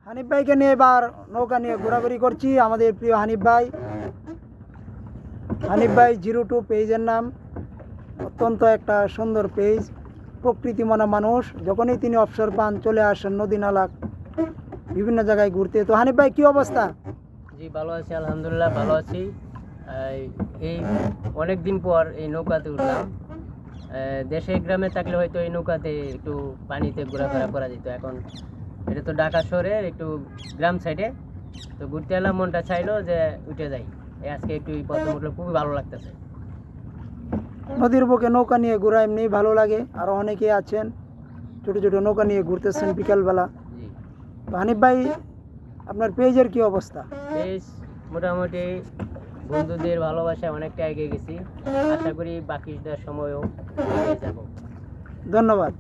হানিফ ভাইকে নিয়ে এবার নৌকা নিয়ে ঘোরাঘুরি করছি। আমাদের প্রিয় হানিফ ভাই 02 পেজের নাম, অত্যন্ত একটা সুন্দর পেজ, প্রকৃতি মনা মানুষ। যখনই তিনি অবসর পান চলে আসেন নদী নালা বিভিন্ন জায়গায় ঘুরতে। তো হানিফ ভাই কি অবস্থা? জি ভালো আছি, আলহামদুলিল্লাহ ভালো আছি। এই অনেক দিন পর এই নৌকাতে উঠলাম। দেশে গ্রামে থাকলে হয়তো এই নৌকাতে একটু পানিতে ঘোরাফেরা করা যেত। এখন এটা তো ঢাকা শহরের একটু গ্রাম সাইডে, তো ঘুরতে এলাম, মনটা চাইলো যে উঠে যাই। আজকে একটু প্রথম উঠলে খুবই ভালো লাগতেছে। নদীর বুকে নৌকা নিয়ে ঘোরা এমনি ভালো লাগে। আরও অনেকে আছেন ছোটো ছোটো নৌকা নিয়ে ঘুরতেছেন বিকালবেলা। জি, তো হানিফ ভাই আপনার পেজের কি অবস্থা? বেশ মোটামুটি বন্ধুদের ভালোবাসায় অনেকটা এগিয়ে গেছি। আশা করি বাকিটার সময়ও এগিয়ে যাব। ধন্যবাদ।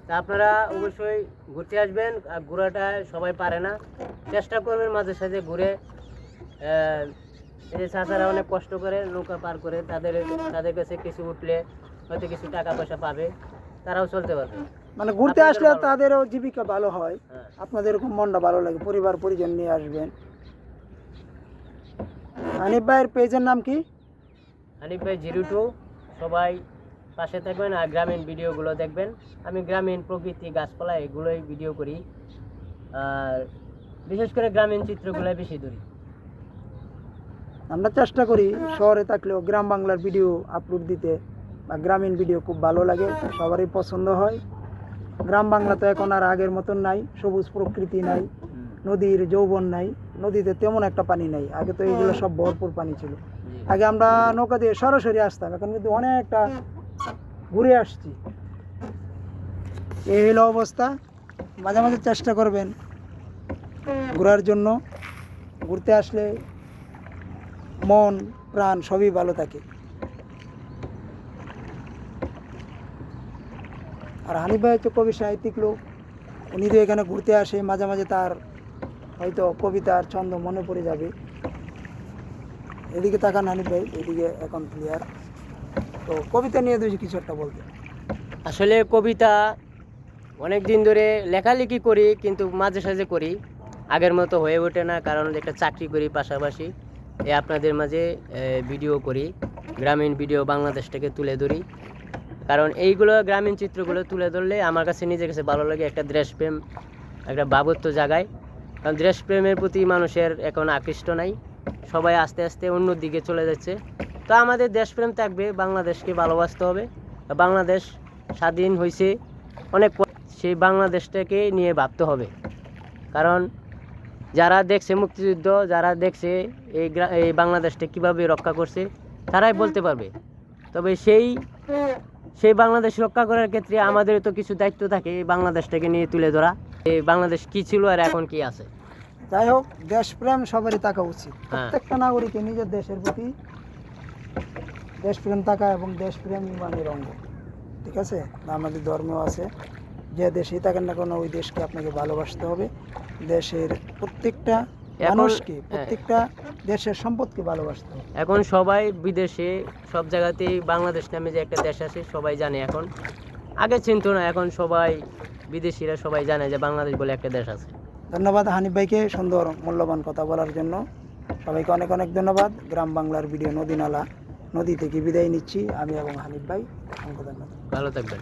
তা আপনারা অবশ্যই ঘুরতে আসবেন। আর ঘোরাটা সবাই পারে না, চেষ্টা করবেন মাঝে সাঝে ঘুরে। এই যে চাচারা অনেক কষ্ট করে নৌকা পার করে, তাদের কাছে কিছু উঠলে হয়তো কিছু টাকা পয়সা পাবে, তারাও চলতে পারবে। মানে ঘুরতে আপনাদেরও আসলে ভালো। তাদেরও জীবিকা ভালো হয়, হ্যাঁ। আপনাদের এরকম মনটা ভালো লাগে, পরিবার পরিজন নিয়ে আসবেন। হানিফ ভাইয়ের পেজের নাম কি? হানিফ ভাই 02। সবাই পাশে থাকবেন আর গ্রামীণ ভিডিওগুলো দেখবেন। আমি গ্রামীণ প্রকৃতি গাছপালা এগুলোই ভিডিও করি, আর বিশেষ করে গ্রামীণ চিত্রগুলো বেশি ধরি। আমরা চেষ্টা করি শহরে থাকলেও গ্রাম বাংলার ভিডিও আপলোড দিতে, বা গ্রামীণ ভিডিও খুব ভালো লাগে, সবারই পছন্দ হয়। গ্রাম বাংলা তো এখন আর আগের মতন নাই, সবুজ প্রকৃতি নাই, নদীর যৌবন নাই, নদীতে তেমন একটা পানি নাই। আগে তো এইগুলো সব ভরপুর পানি ছিল। আগে আমরা নৌকা দিয়ে সরাসরি আসতাম, এখন কিন্তু অনেকটা ঘুরে আসছি। এই হলো অবস্থা। মাঝে মাঝে চেষ্টা করবেন ঘোরার জন্য। ঘুরতে আসলে মন প্রাণ সবই ভালো থাকে। আর হানিফ ভাই হচ্ছে কবি সাহিত্যিক লোক, উনি তো এখানে ঘুরতে আসে, মাঝে মাঝে তার হয়তো কবিতার ছন্দ মনে পড়ে যাবে। এদিকে তাকান হানিফ ভাই, এদিকে এখন ক্লিয়ার। তো কবিতা নিয়ে তুই কিছু একটা বলতে। আসলে কবিতা অনেক দিন ধরে লেখালেখি করি, কিন্তু মাঝে সাঝে করি, আগের মতো হয়ে ওঠে না, কারণ একটা চাকরি করি পাশাপাশি। আপনাদের মাঝে ভিডিও করি, গ্রামীণ ভিডিও বাংলাদেশটাকে তুলে ধরি। কারণ এইগুলো গ্রামীণ চিত্রগুলো তুলে ধরলে আমার কাছে নিজের কাছে ভালো লাগে, একটা দেশপ্রেম, একটা ভাবত্ব জাগায়। কারণ দেশপ্রেমের প্রতি মানুষের এখন আকৃষ্ট নাই, সবাই আস্তে আস্তে অন্য দিকে চলে যাচ্ছে। তো আমাদের দেশপ্রেম থাকবে, বাংলাদেশকে ভালোবাসতে হবে। বাংলাদেশ স্বাধীন হয়েছে অনেক, সেই বাংলাদেশটাকে নিয়ে ভাবতে হবে। কারণ যারা দেখছে মুক্তিযুদ্ধ, যারা দেখছে এই বাংলাদেশটা কীভাবে রক্ষা করছে, তারাই বলতে পারবে। তবে সেই বাংলাদেশ রক্ষা করার ক্ষেত্রে আমাদের তো কিছু দায়িত্ব থাকে, এই বাংলাদেশটাকে নিয়ে তুলে ধরা, এই বাংলাদেশ কী ছিল আর এখন কি আছে। যাই হোক, দেশপ্রেম সবারই থাকা উচিত। প্রত্যেকটা নাগরিকের নিজের দেশের প্রতি দেশপ্রেম থাকা, এবং দেশপ্রেম ইমানের অঙ্গ। ঠিক আছে, আমাদের ধর্মেও আছে, যে দেশেই থাকেন না কেন ওই দেশকে আপনাকে ভালোবাসতে হবে। দেশের প্রত্যেকটা মানুষকে, প্রত্যেকটা দেশের সম্পদকে ভালোবাসতে হবে। এখন সবাই বিদেশে সব জায়গাতেই বাংলাদেশ নামে যে একটা দেশ আছে সবাই জানে। এখন আগে চিনতো না, এখন সবাই বিদেশিরা সবাই জানে যে বাংলাদেশ বলে একটা দেশ আছে। ধন্যবাদ হানিফ ভাইকে সুন্দর মূল্যবান কথা বলার জন্য। সবাইকে অনেক অনেক ধন্যবাদ। গ্রাম বাংলার ভিডিও নদী নালা নদী থেকে বিদায় নিচ্ছি আমি এবং হানিফ ভাই। ধন্যবাদ। ভালো থাকবেন।